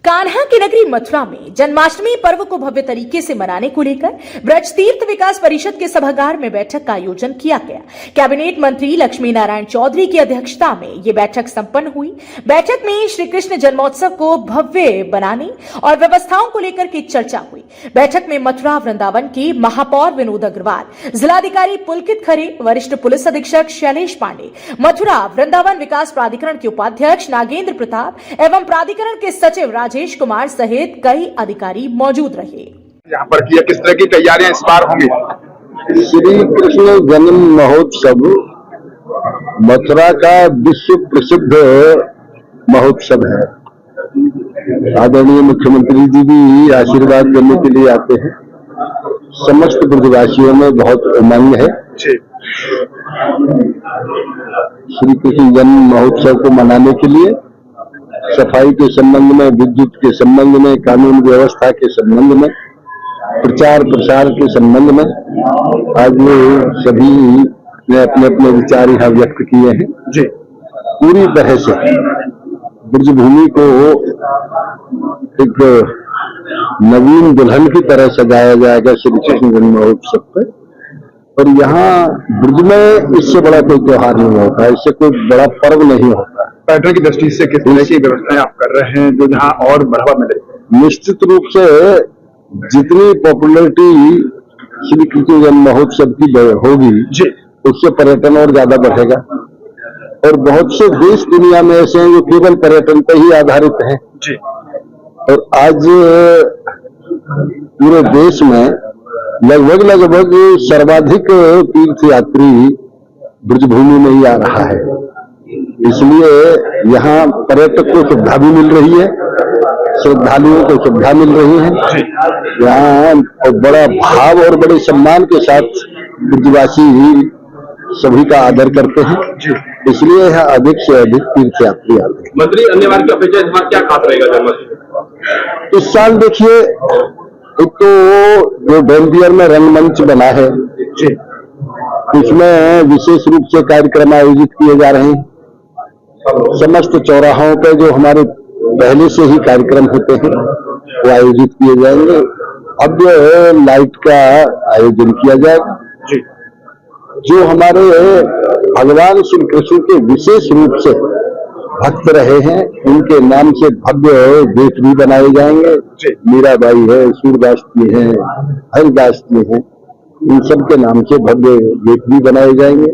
कान्हा की नगरी मथुरा में जन्माष्टमी पर्व को भव्य तरीके से मनाने को लेकर ब्रज तीर्थ विकास परिषद के सभागार में बैठक का आयोजन किया गया। कैबिनेट मंत्री लक्ष्मी नारायण चौधरी की अध्यक्षता में ये बैठक संपन्न हुई। बैठक में श्री कृष्ण जन्मोत्सव को भव्य बनाने और व्यवस्थाओं को लेकर की चर्चा हुई। बैठक में मथुरा वृंदावन के महापौर विनोद अग्रवाल, जिलाधिकारी पुलकित खरे, वरिष्ठ पुलिस अधीक्षक शैलेश पांडे, मथुरा वृंदावन विकास प्राधिकरण के उपाध्यक्ष नागेंद्र प्रताप एवं प्राधिकरण के सचिव राजेश कुमार सहित कई अधिकारी मौजूद रहे। यहाँ पर किस तरह की तैयारियां इस बार होंगी? श्री कृष्ण जन्म महोत्सव मथुरा का विश्व प्रसिद्ध महोत्सव है। आदरणीय मुख्यमंत्री जी भी आशीर्वाद देने के लिए आते हैं। समस्त ब्रजवासियों में बहुत उमंग है। श्री कृष्ण जन्म महोत्सव को मनाने के लिए सफाई के संबंध में, विद्युत के संबंध में, कानून व्यवस्था के संबंध में, प्रचार प्रसार के संबंध में आज सभी ने अपने अपने विचार यहाँ व्यक्त किए हैं। जी, पूरी तरह से ब्रजभूमि को एक नवीन दुल्हन की तरह सजाया जाएगा श्री कृष्ण जन्म महोत्सव पर। और यहाँ ब्रज में इससे बड़ा कोई त्योहार नहीं होता, इससे कोई बड़ा पर्व नहीं होता। पर्यटन की दृष्टि से किस तरह की व्यवस्थाएं आप कर रहे हैं जो जहाँ और बढ़ावा मिले? निश्चित रूप से जितनी पॉपुलरिटी श्री कृष्ण जन्म महोत्सव की होगी जी, उससे पर्यटन और ज्यादा बढ़ेगा। और बहुत से देश दुनिया में ऐसे हैं जो केवल पर्यटन पर ही आधारित हैं जी। और आज पूरे देश में लगभग सर्वाधिक तीर्थ यात्री ब्रजभूमि में ही आ रहा है। इसलिए यहाँ पर्यटक को सुविधा भी मिल रही है, श्रद्धालुओं को सुविधा मिल रही है। यहाँ बड़ा भाव और बड़े सम्मान के साथ ब्रजवासी सभी का आदर करते हैं, इसलिए यहाँ अधिक से अधिक तीर्थ यात्री आते हैं। मंत्री, अन्य बार की अपेक्षा इस बार क्या खास रहेगा जन्माष्टमी? इस साल देखिए, एक तो जो डैम्पियर में रंगमंच बना है उसमें विशेष रूप से कार्यक्रम आयोजित किए जा रहे हैं। समस्त चौराहों पर जो हमारे पहले से ही कार्यक्रम होते हैं वो आयोजित किए जाएंगे। अब जो लाइट का आयोजन किया जाएगा। जो हमारे भगवान श्री कृष्ण के विशेष रूप से भक्त रहे हैं उनके नाम से भव्य गेट भी बनाए जाएंगे। मीराबाई है, सूरदास जी हैं, हरिदास जी हैं, इन सब के नाम से भव्य गेट भी बनाए जाएंगे।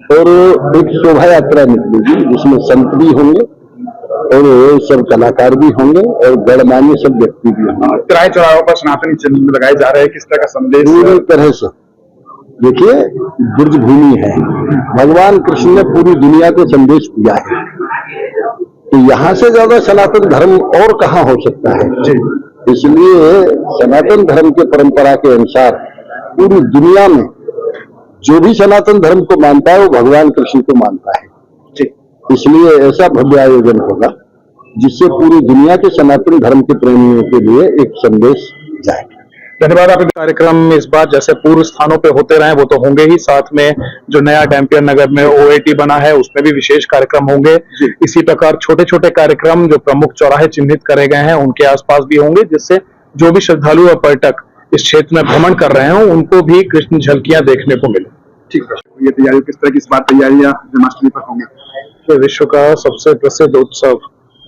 और एक शोभा यात्रा निकलेगी जिसमें संत भी होंगे और सब कलाकार भी होंगे और गणमान्य सब व्यक्ति भी होंगे। त्रिराय चौराहों पर सनातनी चिन्ह लगाए जा रहे हैं, किस तरह का संदेश? पूरी तरह से देखिए, ब्रजभूमि है, भगवान कृष्ण ने पूरी दुनिया को संदेश दिया है, तो यहाँ से ज्यादा सनातन धर्म और कहाँ हो सकता है। इसलिए सनातन धर्म के परंपरा के अनुसार पूरी दुनिया में जो भी सनातन धर्म को मानता है वो भगवान कृष्ण को मानता है। इसलिए ऐसा भव्य आयोजन होगा जिससे पूरी दुनिया के सनातन धर्म के प्रेमियों के लिए एक संदेश जाएगा। धन्यवाद। आप कार्यक्रम इस बार जैसे पूर्व स्थानों पे होते रहे वो तो होंगे ही, साथ में जो नया डैम्पियर नगर में OAT बना है उसमें भी विशेष कार्यक्रम होंगे। इसी प्रकार छोटे छोटे कार्यक्रम जो प्रमुख चौराहे चिन्हित करे गए हैं उनके आसपास भी होंगे, जिससे जो भी श्रद्धालु और पर्यटक इस क्षेत्र में भ्रमण कर रहे हैं उनको भी कृष्ण झलकियां देखने को मिले। ठीक है, ये तैयारी किस तरह की इस बार तैयारियां जन्माष्टमी पर होंगी? तो विश्व का सबसे प्रसिद्ध उत्सव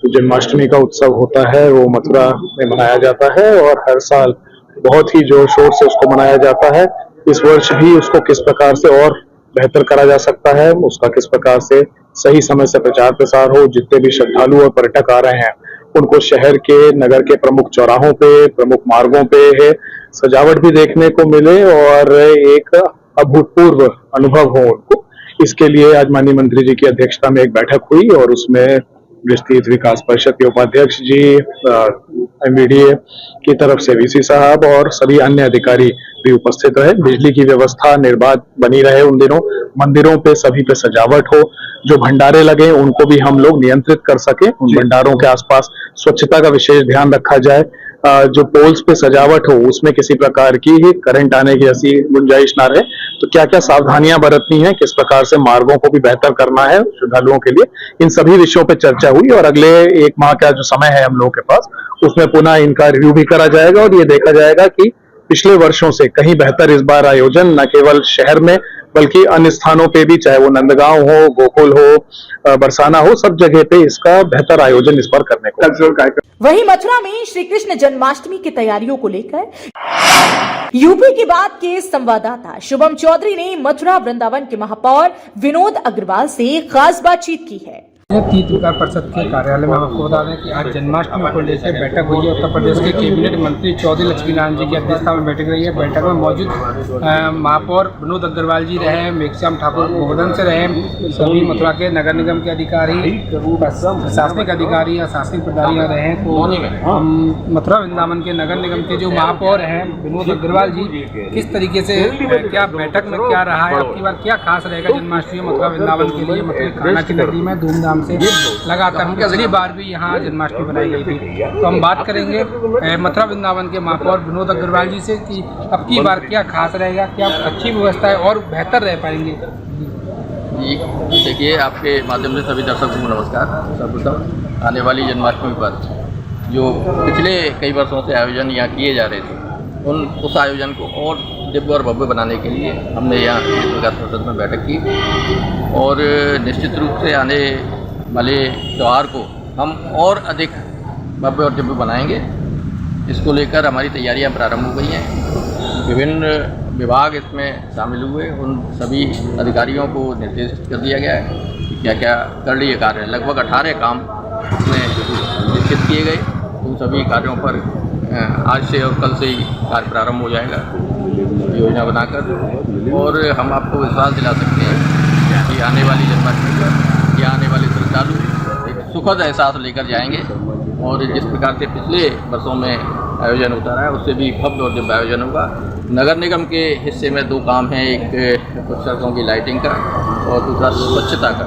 जन्माष्टमी का उत्सव होता है वो मथुरा में मनाया जाता है और हर साल बहुत ही जोर शोर से उसको मनाया जाता है। इस वर्ष भी उसको किस प्रकार से और बेहतर करा जा सकता है, उसका किस प्रकार से सही समय से प्रचार प्रसार हो, जितने भी श्रद्धालु और पर्यटक आ रहे हैं उनको शहर के, नगर के प्रमुख चौराहों पे, प्रमुख मार्गों पे है सजावट भी देखने को मिले और एक अभूतपूर्व अनुभव हो उनको। इसके लिए आज माननीय मंत्री जी की अध्यक्षता में एक बैठक हुई और उसमें ब्रज तीर्थ विकास परिषद के उपाध्यक्ष जी, MVDA की तरफ से VC साहब और सभी अन्य अधिकारी भी उपस्थित रहे। बिजली की व्यवस्था निर्बाध बनी रहे उन दिनों, मंदिरों पे सभी पे सजावट हो, जो भंडारे लगे उनको भी हम लोग नियंत्रित कर सके, उन भंडारों के आसपास स्वच्छता का विशेष ध्यान रखा जाए। जो पोल्स पे सजावट हो उसमें किसी प्रकार की करंट आने की ऐसी गुंजाइश ना रहे, तो क्या क्या सावधानियां बरतनी है, किस प्रकार से मार्गों को भी बेहतर करना है श्रद्धालुओं के लिए, इन सभी विषयों पे चर्चा हुई। और अगले 1 माह का जो समय है हम लोगों के पास, उसमें पुनः इनका रिव्यू भी करा जाएगा और ये देखा जाएगा कि पिछले वर्षों से कहीं बेहतर इस बार आयोजन न केवल शहर में बल्कि अन्य स्थानों पे भी, चाहे वो नंदगांव हो, गोकुल हो, बरसाना हो, सब जगह पे इसका बेहतर आयोजन इस बार करने को। वहीं मथुरा में श्री कृष्ण जन्माष्टमी की तैयारियों को लेकर यूपी की बात के संवाददाता शुभम चौधरी ने मथुरा वृंदावन के महापौर विनोद अग्रवाल से खास बातचीत की है। तीर्थ विकास परिषद के कार्यालय में हम आपको बता दें कि आज जन्माष्टमी को लेकर बैठक हुई है। उत्तर प्रदेश के कैबिनेट मंत्री चौधरी लक्ष्मीनारायण जी की अध्यक्षता में बैठक रही है। बैठक में मौजूद महापौर विनोद अग्रवाल जी रहे, मेघश्याम ठाकुर गोवर्धन से रहे, सभी मथुरा के नगर निगम के अधिकारी, प्रशासनिक अधिकारी या शासनिक प्रधानी रहे हैं। तो मथुरा वृंदावन के नगर निगम के जो महापौर हैं विनोद अग्रवाल जी, किस तरीके से क्या बैठक में क्या रहा है, आपकी बार क्या खास रहेगा जन्माष्टमी मथुरा वृंदावन के लिए? मतलब खाना की नगरी में धूमधाम से लगातार पिछली बार भी यहाँ जन्माष्टमी बनाई गई थी। तो हम बात करेंगे मथुरा वृंदावन के महापौर विनोद अग्रवाल जी से कि अब की बार क्या खास रहेगा, क्या अच्छी व्यवस्था है और बेहतर रह पाएंगे। जी देखिए, आपके माध्यम से सभी दर्शकों को नमस्कार। सर्वप्रथम आने वाली जन्माष्टमी पर जो पिछले कई वर्षों से आयोजन यहाँ किए जा रहे थे, उस आयोजन को और दिव्य और भव्य बनाने के लिए हमने यहाँ तीर्थ विकास परिषद में बैठक की और निश्चित रूप से आने वाले त्यौहार को हम और अधिक भव्य और दिव्य बनाएंगे। इसको लेकर हमारी तैयारियां प्रारंभ हो गई हैं। विभिन्न विभाग इसमें शामिल हुए, उन सभी अधिकारियों को निर्देशित कर दिया गया है कि क्या क्या करणीय कार्य है। लगभग 18 काम इसमें निश्चित किए गए। उन सभी कार्यों पर आज से और कल से ही कार्य प्रारंभ हो जाएगा योजना बनाकर। और हम आपको विश्वास दिला सकते हैं कि आने वाली जन्माष्टमी पर या आने वाले श्रद्धालु एक सुखद एहसास लेकर जाएंगे और जिस प्रकार से पिछले वर्षों में आयोजन होता रहा है उससे भी भव्य और दिव्य आयोजन होगा। नगर निगम के हिस्से में 2 काम हैं, एक कुछ सड़कों की लाइटिंग का और दूसरा स्वच्छता का।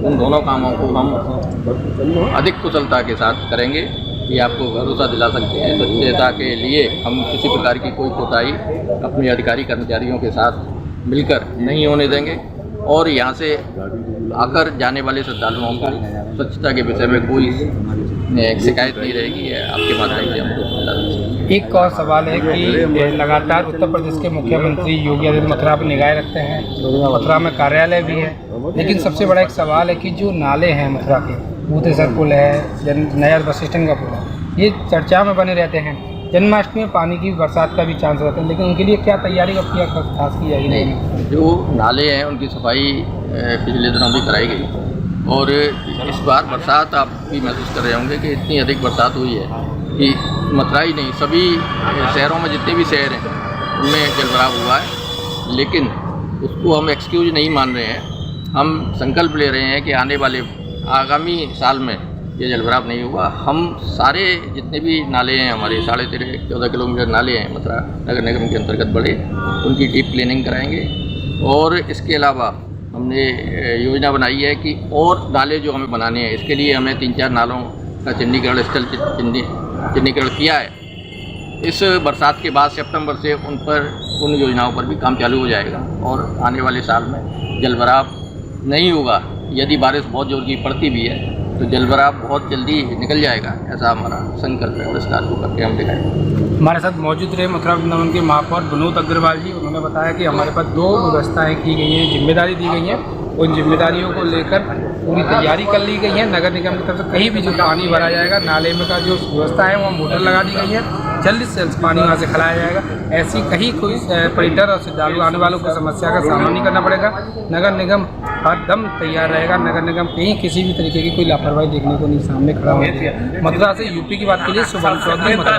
उन दोनों कामों को हम अधिक कुशलता के साथ करेंगे। ये आपको भरोसा दिला सकते हैं। स्वच्छता के लिए हम किसी प्रकार की कोई कोताही अपने अधिकारी कर्मचारियों के साथ मिलकर नहीं होने देंगे और यहाँ से आकर जाने वाले श्रद्धालुओं को स्वच्छता के विषय में कोई शिकायत नहीं रहेगी। है आपके माध्यम से हमको। एक और सवाल है कि लगातार उत्तर प्रदेश के मुख्यमंत्री योगी आदित्यनाथ मथुरा पर निगाह रखते हैं, मथुरा में कार्यालय भी है, लेकिन सबसे बड़ा एक सवाल है कि जो नाले हैं मथुरा के, भूतेश्वर पुल है, नया बस स्टैंड का पुल है, ये चर्चा में बने रहते हैं। जन्माष्टमी में पानी की बरसात का भी चांस रहता है, लेकिन उनके लिए क्या तैयारी अब क्या खास की जाएगी? नहीं, जो नाले हैं उनकी सफाई पिछले दिनों भी कराई गई और इस बार बरसात आप भी महसूस कर रहे होंगे कि इतनी अधिक बरसात हुई है कि मथुरा ही नहीं सभी शहरों में जितने भी शहर हैं उनमें जलभराव हुआ है। लेकिन उसको हम एक्सक्यूज नहीं मान रहे हैं। हम संकल्प ले रहे हैं कि आने वाले आगामी साल में ये जलभराव नहीं होगा। हम सारे जितने भी नाले हैं हमारे 13.5-14 किलोमीटर नाले हैं मथुरा नगर निगम के अंतर्गत बड़े, उनकी डीप क्लीनिंग कराएंगे। और इसके अलावा हमने योजना बनाई है कि और नाले जो हमें बनाने हैं इसके लिए हमें 3-4 नालों का चिन्हीकरण स्थल चिन्हीकरण किया है। इस बरसात के बाद सितंबर से उन योजनाओं पर भी काम चालू हो जाएगा और आने वाले साल में जलभराव नहीं होगा। यदि बारिश बहुत जोर की पड़ती भी है तो जलभराव बहुत जल्दी निकल जाएगा, ऐसा हमारा संकल्प है और इस कार्य को करके हम दिखाएंगे। हमारे साथ मौजूद रहे मथुरा वृंदावन के महापौर विनोद अग्रवाल जी। उन्होंने बताया कि हमारे पास 2 व्यवस्थाएं की गई हैं, जिम्मेदारी दी गई हैं। उन जिम्मेदारियों को लेकर पूरी तैयारी कर ली गई है। नगर निगम की तरफ से कहीं भी जो पानी भरा जाएगा, नाले में का जो व्यवस्था है वहाँ मोटर लगा दी गई है, जल्दी से जल्द पानी वहाँ से खिलाया जाएगा। ऐसी कहीं कोई पर्यटक और श्रद्धालु आने वालों को समस्या का सामना नहीं करना पड़ेगा। नगर निगम हर दम तैयार रहेगा। नगर निगम कहीं किसी भी तरीके की कोई लापरवाही देखने को नहीं सामने खड़ा होगी। मथुरा से यूपी की बात के लिए शुभम चौधरी, मथुरा।